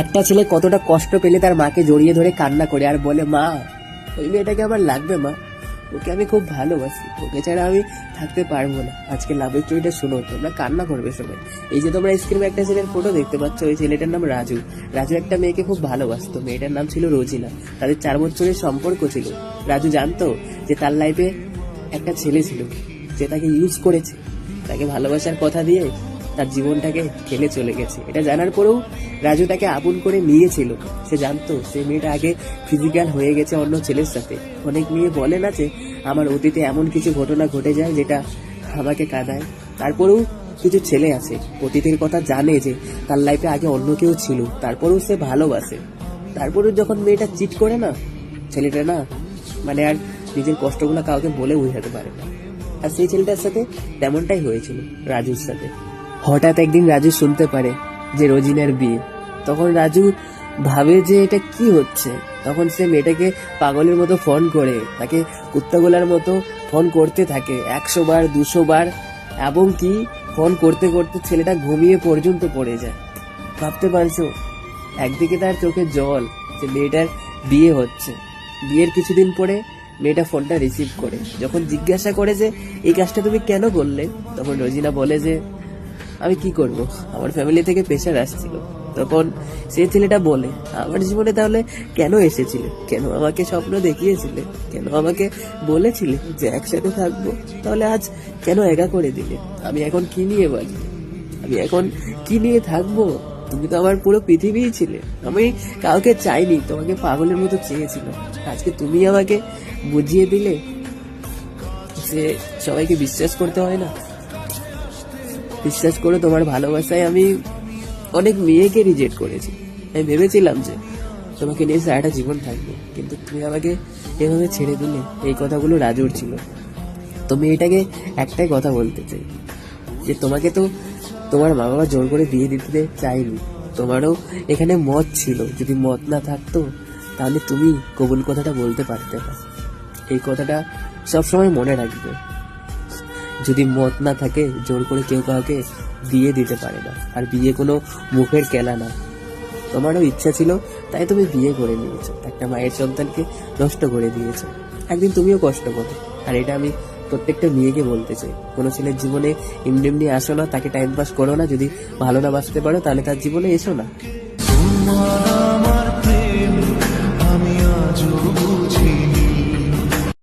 একটা ছেলে কতটা কষ্ট পেলে তার মাকে জড়িয়ে ধরে কান্না করে আর বলে, মা ওই মেয়েটাকে আমার লাগবে মা, ওকে আমি খুব ভালোবাসি, ওকে ছাড়া আমি থাকতে পারবো না। আজকে লাভের স্টোরিটা শুনো, তোমরা কান্না করবে সবাই। এই যে তোমরা স্ক্রিনে একটা ছেলের ফটো দেখতে পাচ্ছ, ওই ছেলেটার নাম রাজু। রাজু একটা মেয়েকে খুব ভালোবাসতো, মেয়েটার নাম ছিল রোজিনা। তাদের 4 বছরের সম্পর্ক ছিল। রাজু জানতো যে তার লাইফে একটা ছেলে ছিল যে তাকে ইউজ করেছে, তাকে ভালোবাসার কথা দিয়ে তার জীবনটাকে ঠেলে চলে গেছে। এটা জানার পরেও রাজু তাকে আপন করে নিয়েছিল। সে জানতো সে মেয়েটা আগে ফিজিক্যাল হয়ে গেছে অন্য ছেলের সাথে। অনেক মেয়ে বলে না যে আমার অতীতে এমন কিছু ঘটনা ঘটে যায় যেটা আমাকে কাঁদায়। তারপরেও কিছু ছেলে আছে অতীতের কথা জানে যে তার লাইফে আগে অন্য কেউ ছিল, তারপরেও সে ভালোবাসে। তারপরেও যখন মেয়েটা চিট করে না, ছেলেটা না মানে আর নিজের কষ্টগুলো কাউকে বলে বোঝাতে পারে না। আর সেই ছেলেটার সাথে তেমনটাই হয়েছিল রাজুর সাথে। হঠাৎ একদিন রাজু শুনতে পারে যে রোজিনার বিয়ে। তখন রাজু ভাবে যে এটা কি হচ্ছে। তখন সে মেয়েটাকে পাগলের মতো ফোন করে, তাকে কুত্তাগোলার মতো ফোন করতে থাকে 100 বার 200 বার, এবং কি ফোন করতে করতে ছেলেটা ঘুমিয়ে পর্যন্ত পড়ে যায়। ভাবতে পারছো, একদিকে তার চোখে জল যে মেয়েটার বিয়ে হচ্ছে। বিয়ের কিছুদিন পরে মেয়েটা ফোনটা রিসিভ করে, যখন জিজ্ঞাসা করে যে এই কাজটা তুমি কেন করলে, তখন রোজিনা বলে যে আমি কি করব, আমার ফ্যামিলি থেকে প্রেশার আসছিল। তখন সেই ছেলেটা বলে, আমার জীবনে তাহলে কেন এসেছিলে, কেন আমাকে স্বপ্ন দেখিয়েছিলে, কেন আমাকে বলেছিলে যে একসাথে থাকবো, তাহলে আজ কেন একা করে দিলে? আমি এখন কি নিয়ে বাঁচবো, আমি এখন কি নিয়ে থাকবো? তুমি তো আমার পুরো পৃথিবীই ছিলে। আমি কাউকে চাইনি, তোমাকে পাগলের মতো চেয়েছিলাম। আজকে তুমি আমাকে বুঝিয়ে দিলে যে সবাইকে বিশ্বাস করতে হয় না। বিশ্বাস করে তোমার ভালোবাসায় আমি অনেক মেয়েকে রিজেক্ট করেছি। আমি ভেবেছিলাম যে তোমাকে নিয়ে সারাটা জীবন থাকবো, কিন্তু তুমি আমাকে এভাবে ছেড়ে দিলে। এই কথাগুলো রাজুর ছিল। তো মেয়েটাকে একটাই কথা বলতে চাই যে তোমাকে তো তোমার মা বাবা জোর করে বিয়ে দিতে চাইনি, তোমারও এখানে মত ছিল। যদি মত না থাকতো তাহলে তুমি কবুল কথাটা বলতে পারতে না। এই কথাটা সবসময় মনে রাখবে। যদি মত না থাকে জোর করে কেউ কাউকে বিয়ে দিতে পারে না। আর বিয়ে কোনো মুখের কেলা না। তোমারও ইচ্ছা ছিল তাই তুমি বিয়ে করে নিয়েছো, একটা মায়ের সন্তানকে নষ্ট করে দিয়েছো। একদিন তুমিও কষ্ট করো। আর এটা আমি প্রত্যেকটা মেয়েকে বলতে চাই, কোনো ছেলের জীবনে এমনি এমনি আসো না, তাকে টাইম পাস করো না। যদি ভালো না বাঁচতে পারো তাহলে তার জীবনে এসো না।